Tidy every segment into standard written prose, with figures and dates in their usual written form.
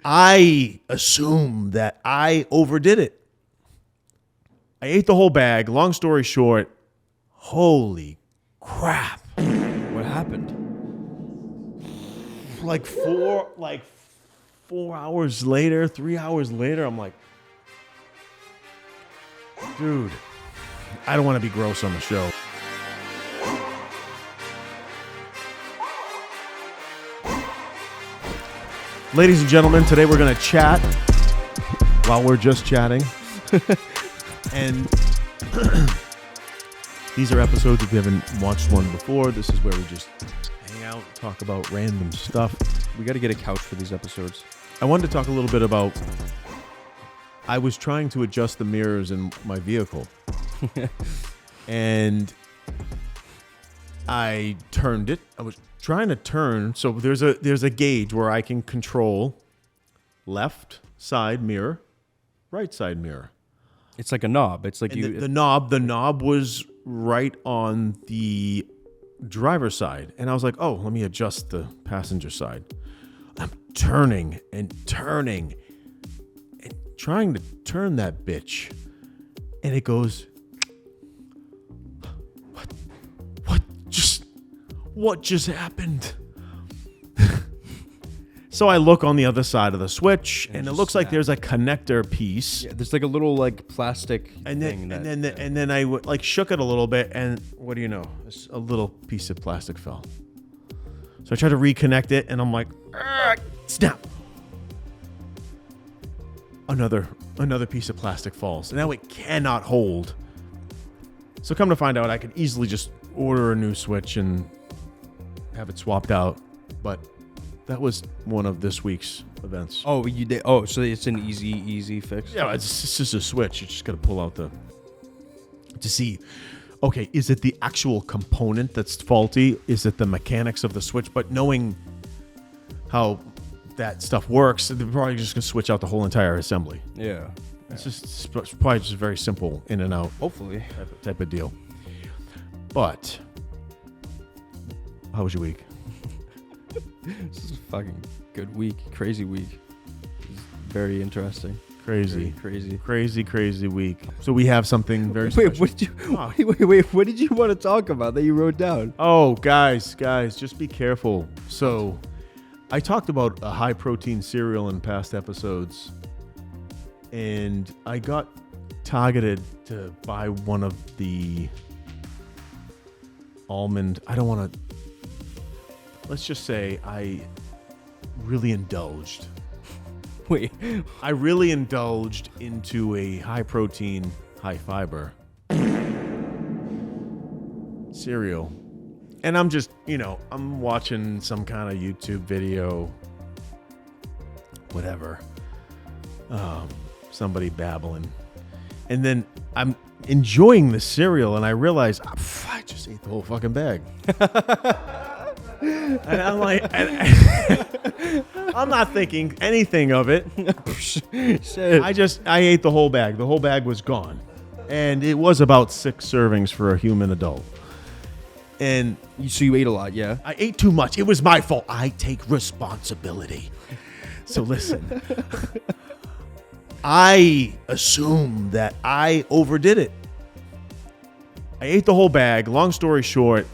I assume that I overdid it. I ate the whole bag. Long story short, holy crap. What happened? Like 4 hours later, 3 hours later, I'm like, dude, I don't want to be gross on the show. Ladies and gentlemen, today we're going to chat while we're just chatting. And these are episodes, if you haven't watched one before, this is where we just hang out, talk about random stuff. We got to get a couch for these episodes. I wanted to talk a little bit about, I was trying to adjust the mirrors in my vehicle. And I turned it. I was trying to turn. So there's a gauge where I can control left side mirror, right side mirror. It's like a knob. It's like And the knob was right on the driver's side. And I was like, oh, let me adjust the passenger side. I'm turning and trying to turn that bitch. And it goes, what just happened? So I look on the other side of the switch, and it looks like there's a connector piece. Yeah, there's like a little like plastic thing. And then I like shook it a little bit, and what do you know? A little piece of plastic fell. So I tried to reconnect it, and I'm like, snap. Another piece of plastic falls. And now it cannot hold. So come to find out, I could easily just order a new switch and have it swapped out. But that was one of this week's events. Oh, you did. Oh, so it's an easy fix. Yeah, it's just a switch. You just got to pull out to see, okay, is it the actual component that's faulty? Is it the mechanics of the switch? But knowing how that stuff works, they're probably just going to switch out the whole entire assembly. Yeah. It's probably just very simple in and out. Hopefully. Type of deal. But how was your week? This is a fucking good week. Crazy week. It's very interesting. Crazy week. So we have something very Wait, special. wait, what did you want to talk about that you wrote down? Oh, guys, just be careful. So I talked about a high protein cereal in past episodes, and I got targeted to buy one of the almond. I don't want to. Let's just say I really indulged. Wait. I really indulged into a high protein, high fiber cereal. And I'm just, I'm watching some kind of YouTube video, whatever. Somebody babbling. And then I'm enjoying the cereal, and I realize, I just ate the whole fucking bag. And I'm like, I'm not thinking anything of it. I ate the whole bag. The whole bag was gone. And it was about 6 servings for a human adult. And so you ate a lot, yeah? I ate too much. It was my fault. I take responsibility. So listen, I assume that I overdid it. I ate the whole bag. Long story short,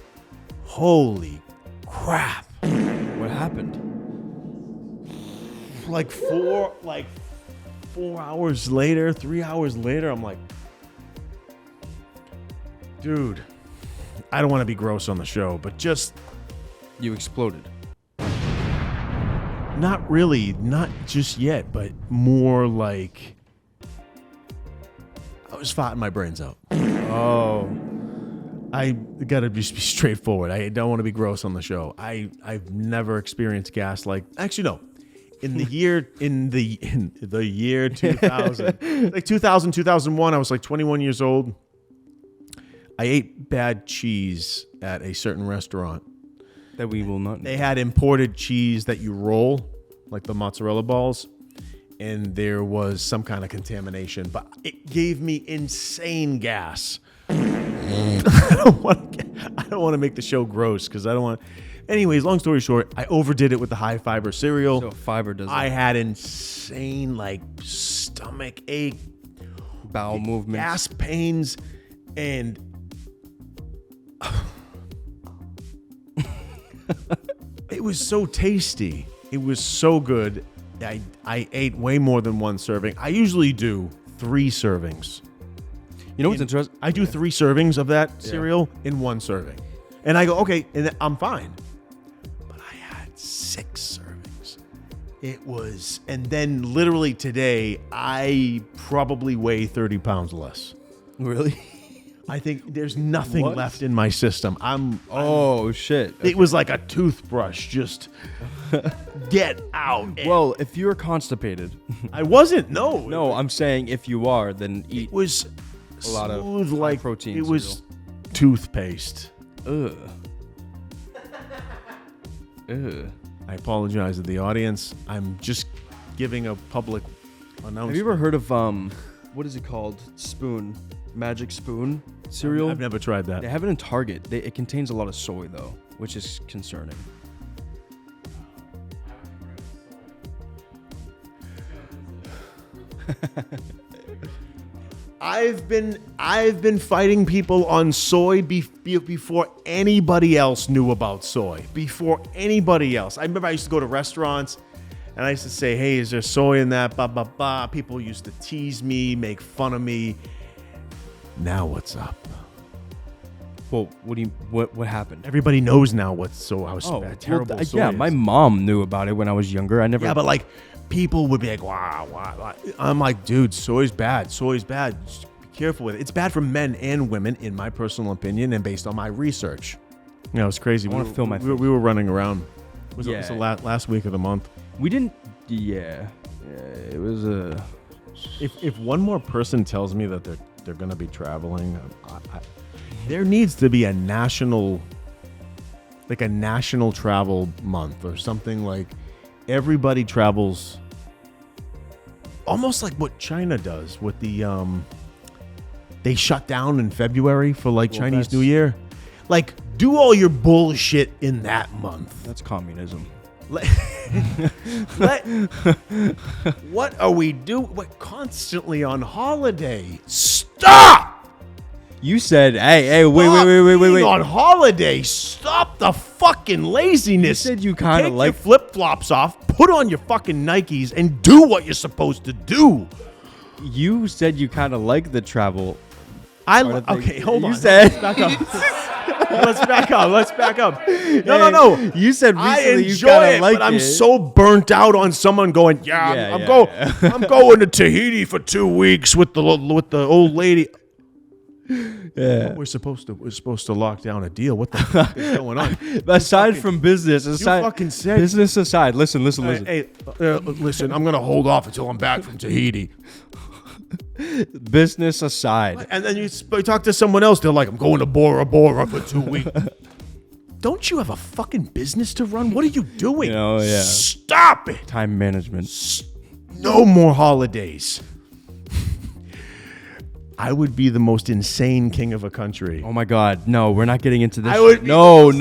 holy crap. What happened? Like 4 hours later, 3 hours later, I'm like, dude, I don't want to be gross on the show, but just... You exploded. Not really, not just yet, but more like I was farting my brains out. Oh. I gotta just be straightforward. I don't want to be gross on the show. I've never experienced gas like, actually no. In the year 2000, like 2001, I was like 21 years old. I ate bad cheese at a certain restaurant. That we will not know. They had imported cheese that you roll, like the mozzarella balls, and there was some kind of contamination, but it gave me insane gas. I don't want to make the show gross because I don't want. Anyways, long story short, I overdid it with the high fiber cereal. So fiber does I had insane like stomach ache, bowel movements. gas pains, and it was so tasty. It was so good. I ate way more than one serving. I usually do 3 servings. You know what's interesting? I do 3 servings of that cereal in one serving. And I go, okay, and I'm fine. But I had 6 servings. It was, and then literally today, I probably weigh 30 pounds less. Really? I think there's nothing left in my system. Shit. It was like a toothbrush, just get out. Well, if you're constipated. I wasn't, no. No, I'm saying if you are, then eat It was a lot of smooth, like protein it was toothpaste. Ugh. Ugh. I apologize to the audience. I'm just giving a public announcement. Have you ever heard of what is it called? Spoon, Magic Spoon cereal? I've never tried that. They have it in Target. It contains a lot of soy though, which is concerning. I've been fighting people on soy before anybody else knew about soy. Before anybody else. I remember I used to go to restaurants and I used to say, hey, is there soy in that? Blah, blah, blah. People used to tease me, make fun of me. Now what's up? Well, what happened? Everybody knows now how terrible soy yeah, is. my mom knew about it when I was younger. I never. Yeah, but like people would be like, wow. I'm like, dude, soy's bad. Soy's bad. Just be careful with it. It's bad for men and women, in my personal opinion, and based on my research. You know, it's crazy. I want to fill my. We were running around. It was the last week of the month. We didn't. Yeah. It was a. If one more person tells me that they're going to be traveling, there needs to be a national travel month or something. Like everybody travels almost like what China does with the they shut down in February for like Chinese New Year. Like do all your bullshit in that month. That's communism. What are we doing? We're constantly on holiday. Stop! You said, hey, wait. On holiday, stop the fucking laziness. You said you kind of like your flip-flops off, put on your fucking Nikes, and do what you're supposed to do. You said you kind of like the travel. Okay, hold on. You said. Let's back up. No. You said recently I enjoy you it, like but I'm so burnt out on someone going, I'm going to Tahiti for 2 weeks with the old lady. Yeah. We're supposed to lock down a deal. What the fuck is going on? Aside from business, fucking said business aside. Listen. Hey, listen. I'm gonna hold off until I'm back from Tahiti. Business aside, and then you talk to someone else. They're like, I'm going to Bora Bora for 2 weeks. Don't you have a fucking business to run? What are you doing? Stop it. Time management. No more holidays. I would be the most insane king of a country. Oh my God! No, we're not getting into this. I would be no.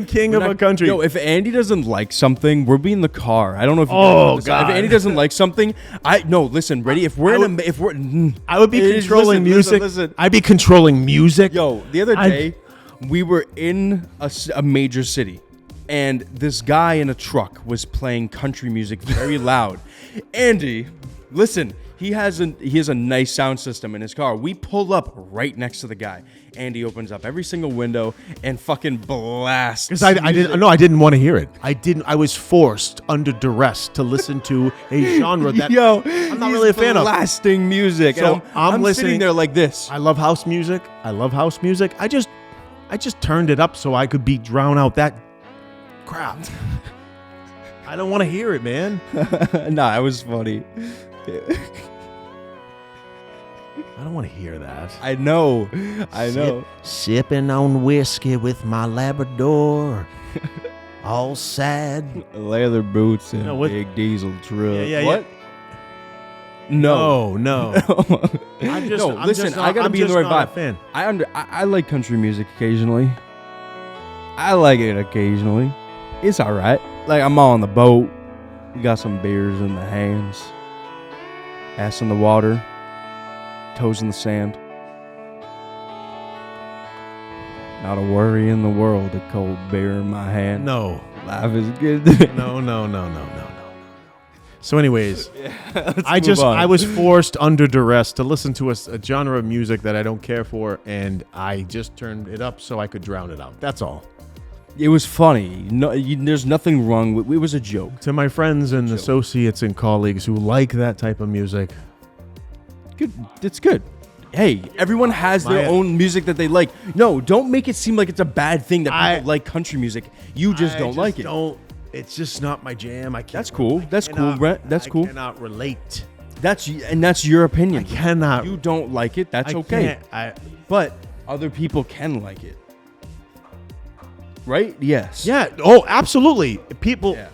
King of a country. Yo, if Andy doesn't like something, we'll be in the car. I don't know if. God! If Andy doesn't like something, listen, ready? I would be controlling music. Listen. I'd be controlling music. Yo, the other day, we were in a major city, and this guy in a truck was playing country music very loud. Andy, listen. He has a nice sound system in his car. We pull up right next to the guy. Andy opens up every single window and fucking blasts. Because I didn't want to hear it. I was forced under duress to listen to a genre that I'm not really a fan of. Blasting music. So I'm listening sitting there like this. I love house music. I just turned it up so I could drown out that crap. I don't want to hear it, man. Nah, it was funny. I don't want to hear that. I know. Sipping on whiskey with my Labrador. All sad. Leather boots and big diesel truck. Yeah. What? No. Listen, I gotta be in the right vibe. Fan. I like country music occasionally. I like it occasionally. It's all right. Like, I'm on the boat. We got some beers in the hands. Ass in the water. Toes in the sand. Not a worry in the world. A cold beer in my hand. No. Life is good. No. So anyways, Let's I move on. was forced under duress to listen to a genre of music that I don't care for, and I just turned it up so I could drown it out. That's all. It was funny. No, there's nothing wrong with it. Was a joke. To my friends and associates and colleagues who like that type of music, Good. It's good. Hey, everyone has their own music that they like. No, don't make it seem like it's a bad thing that people like country music. You just don't like it. It's just not my jam. I can't. That's cool. That's cool, Brent. That's cool. I cannot relate. That's your opinion. I cannot. You don't like it. That's I okay. can't. But other people can like it. Right? Yes. Yeah. Oh, absolutely. People. Yeah.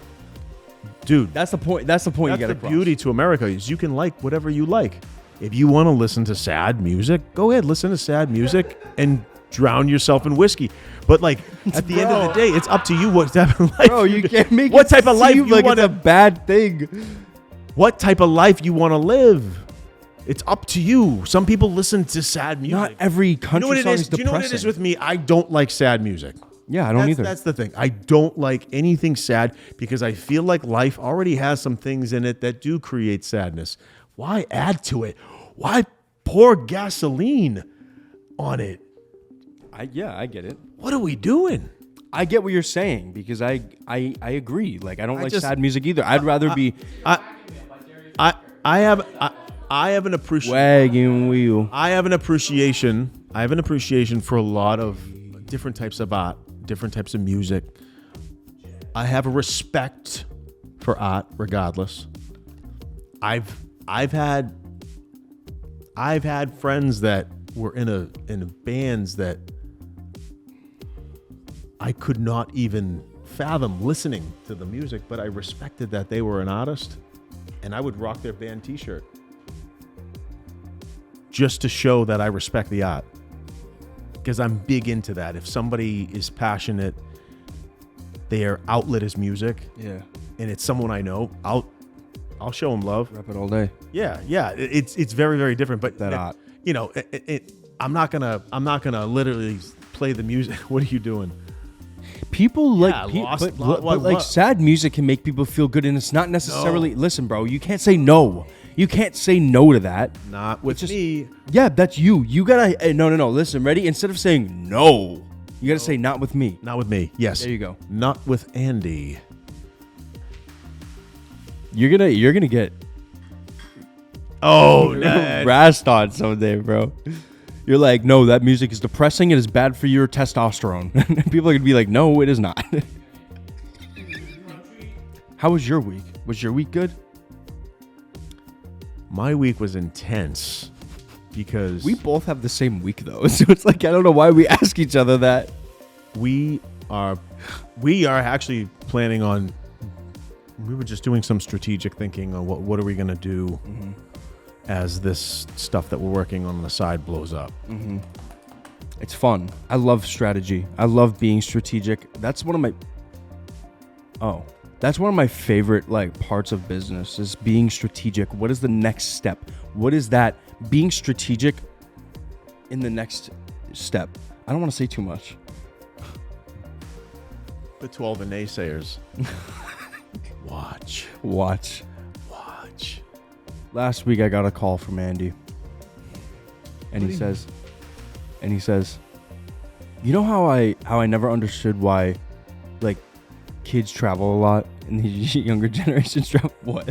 Dude. That's the point. That's the point. That's You the get across. beauty to America is you can like whatever you like. If you want to listen to sad music, go ahead, listen to sad music and drown yourself in whiskey. But like at the end of the day, it's up to you what type of life. Bro, you can't make what it type of life seem you like want it's a to. bad thing. What type of life you want to live? It's up to you. Some people listen to sad music. Not every country You know what it song is? is Do you know what it is depressing. with me? I don't like sad music. Yeah, I don't either. That's the thing. I don't like anything sad because I feel like life already has some things in it that do create sadness. Why add to it? Why pour gasoline on it? I get it. What are we doing? I get what you're saying because I agree. Like I don't like just- sad music either. I'd rather be I have an appreciation. wagon wheel. I have an appreciation for a lot of different types of art, different types of music. I have a respect for art, regardless. I've had friends that were in bands that I could not even fathom listening to the music, but I respected that they were an artist, and I would rock their band T-shirt just to show that I respect the art. Because I'm big into that. If somebody is passionate, their outlet is music, Yeah, and it's someone I know, I'll show them love. rap it all day. Yeah. It's very, very different. But That art. you know, I'm not gonna literally play the music. What are you doing? People like, Yeah, but like what? sad music can make people feel good, and it's not necessarily. Listen, bro, you can't say no. You can't say no to that. Not with just- me. Yeah, that's you. You gotta. No. Listen, ready? Instead of saying no, you gotta say not with me. Not with me. Yes. There you go. Not with Andy. You're gonna get Oh, razzed on someday, bro. You're like, no, that music is depressing. It is bad for your testosterone. And people are gonna be like, no, it is not. How was your week? Was your week good? my week was intense because We both have the same week though, so it's like I don't know why we ask each other that. we are actually planning on. We were just doing some strategic thinking on what are we gonna do as this stuff that we're working on the side blows up. It's fun. I love strategy. I love being strategic. That's one of my favorite like parts of business is being strategic. What is the next step? What is that? Being strategic in the next step. I don't want to say too much. But to all the naysayers, watch. Last week I got a call from Andy. And he says, you know how I never understood why like kids travel a lot and the younger generations travel what?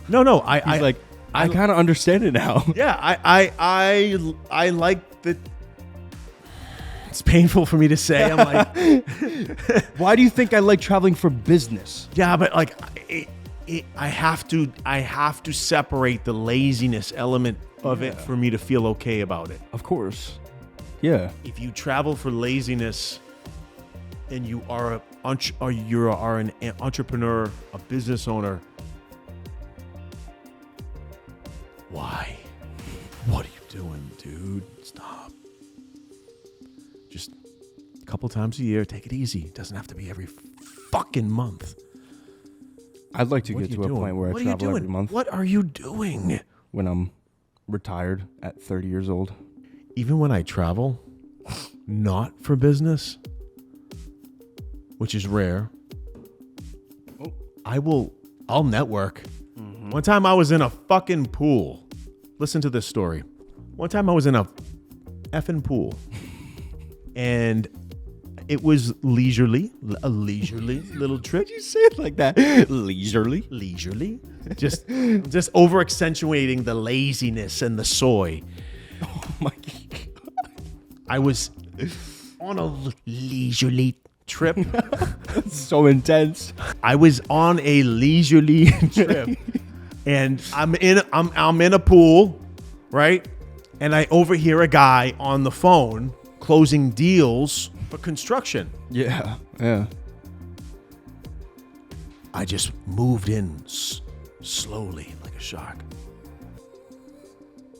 No, He's like, I kind of understand it now. Yeah, I like that. It's painful for me to say. I'm like, Why do you think I like traveling for business? yeah, but like, I have to separate the laziness element of it for me to feel okay about it. Of course. Yeah. If you travel for laziness, and you are an entrepreneur, a business owner, why? What are you doing, dude? Stop. Just couple times a year. Take it easy. It doesn't have to be every fucking month. I'd like to What get are you to a doing? point where What I are you travel doing? every month What are you doing? when I'm retired at 30 years old. Even when I travel, not for business, which is rare, I'll network. One time I was in a fucking pool. Listen to this story. One time I was in a effing pool and it was a leisurely little trip. You say it like that. Leisurely. Just over accentuating the laziness and the soy. Oh my God. I was on a leisurely trip. That's so intense. I was on a leisurely trip, and I'm in a pool, right? And I overhear a guy on the phone closing deals for construction. Yeah. I just moved in slowly like a shark,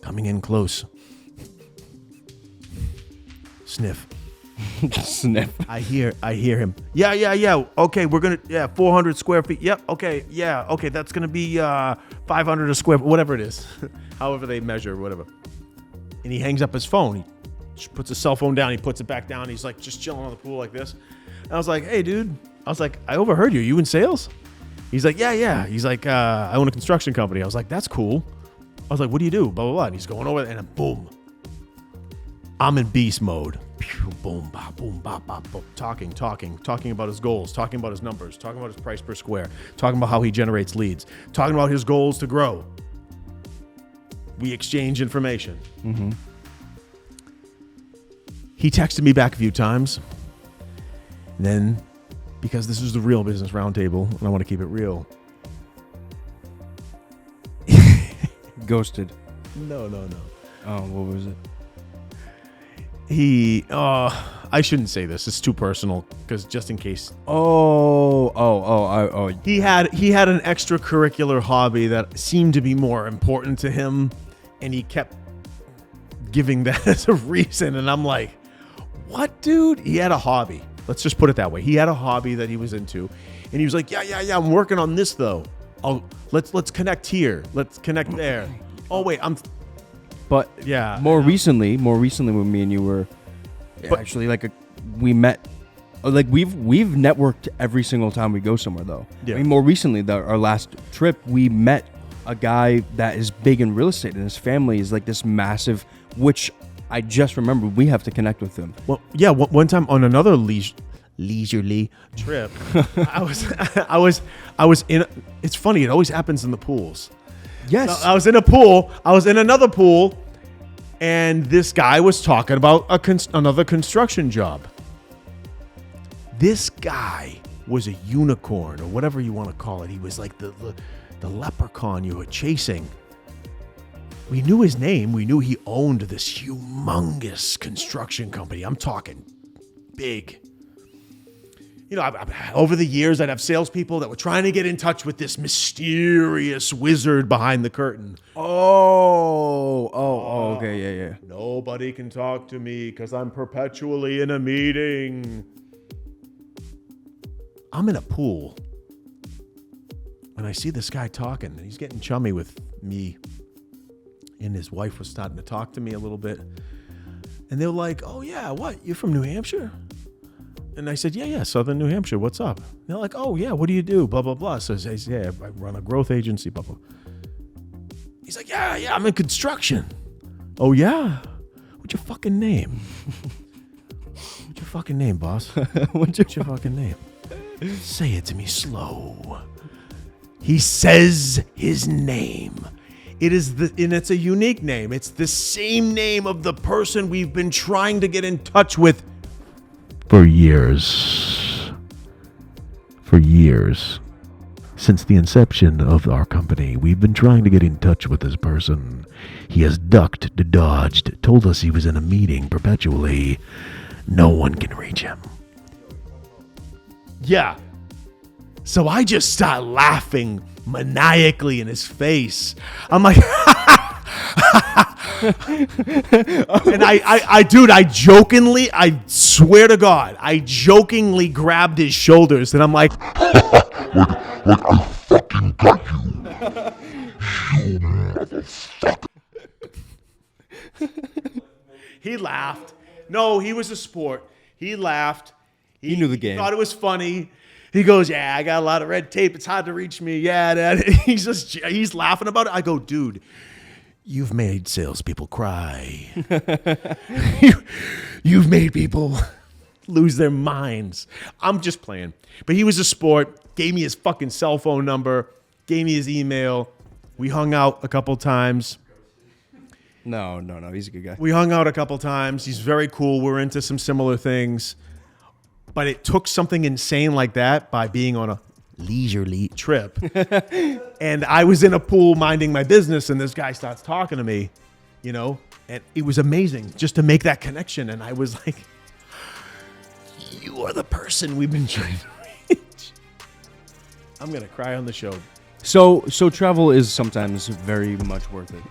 coming in close. Sniff. Sniff. I hear him. Yeah. Okay, we're gonna 400 square feet. Yep. Okay. Yeah. Okay, that's gonna be 500 a square, whatever it is, however they measure, whatever. And he hangs up his phone. He just puts his cell phone down. He puts it back down. He's like just chilling on the pool like this. And I was like, hey, dude. I was like, I overheard you. Are you in sales? He's like, yeah. He's like, I own a construction company. I was like, that's cool. I was like, what do you do? Blah blah blah. And he's going over there, and boom. I'm in beast mode. Boom, bop, boom, bop, bop, boom. Talking about his goals, talking about his numbers, talking about his price per square, talking about how he generates leads, talking about his goals to grow. We exchange information. Mm-hmm. He texted me back a few times. And then, because this is the Real Business Roundtable, and I want to keep it real. Ghosted. No. Oh, what was it? I shouldn't say this. It's too personal because just in case. Oh. He had an extracurricular hobby that seemed to be more important to him, and he kept giving that as a reason. And I'm like, what, dude? He had a hobby. Let's just put it that way. He had a hobby that he was into, and he was like, yeah. I'm working on this though. Let's connect here. Let's connect there. Oh wait, But yeah. More recently, when me and you were actually we met. Like we've networked every single time we go somewhere though. Yeah. I mean, more recently, our last trip, we met a guy that is big in real estate, and his family is like this massive. Which I just remembered we have to connect with him. Well, yeah. One time on another leisurely trip, I was in. It's funny. It always happens in the pools. Yes. So I was in a pool. I was in another pool, and this guy was talking about another construction job. This guy was a unicorn, or whatever you want to call it. He was like the leprechaun you were chasing. We knew his name. We knew he owned this humongous construction company. I'm talking big. You know, over the years, I'd have salespeople that were trying to get in touch with this mysterious wizard behind the curtain. Oh, okay, yeah. Nobody can talk to me because I'm perpetually in a meeting. I'm in a pool, and I see this guy talking, and he's getting chummy with me, and his wife was starting to talk to me a little bit, and they were like, oh, yeah, what? You're from New Hampshire? And I said, yeah, Southern New Hampshire. What's up? And they're like, oh, yeah, what do you do? Blah, blah, blah. So I say, yeah, I run a growth agency, blah, blah. He's like, yeah, I'm in construction. Oh, yeah? What's your fucking name? What's your fucking name, boss? What's your fucking name? Say it to me slow. He says his name. And it's a unique name. It's the same name of the person we've been trying to get in touch with for years. Since the inception of our company, we've been trying to get in touch with this person. He has ducked, dodged, told us he was in a meeting perpetually. No one can reach him. Yeah. So I just start laughing maniacally in his face. I'm like, And I jokingly, I swear to God, I jokingly grabbed his shoulders, and I'm like, I fucking got you. You motherfucker. he laughed. No, he was a sport. He laughed. He knew the game. He thought it was funny. He goes, yeah, I got a lot of red tape. It's hard to reach me. Yeah, Dad. He's laughing about it. I go, dude, you've made salespeople cry. You've made people lose their minds. I'm just playing. But he was a sport, gave me his fucking cell phone number, gave me his email. We hung out a couple times. No. He's a good guy. We hung out a couple times. He's very cool. We're into some similar things. But it took something insane like that by being on a leisurely trip. And I was in a pool minding my business, and this guy starts talking to me, and it was amazing just to make that connection. And I was like, you are the person we've been trying to reach. I'm going to cry on the show. So travel is sometimes very much worth it.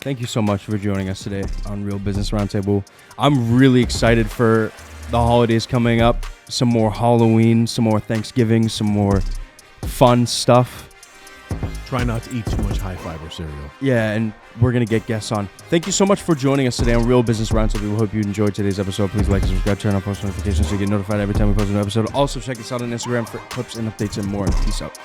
Thank you so much for joining us today on Real Business Roundtable. I'm really excited for the holidays coming up. Some more Halloween, some more Thanksgiving, some more fun stuff. Try not to eat too much high fiber cereal. Yeah, and we're going to get guests on. Thank you so much for joining us today on Real Business Roundtable. We hope you enjoyed today's episode. Please like and subscribe, turn on post notifications so you get notified every time we post a new episode. Also, check us out on Instagram for clips and updates and more. Peace out.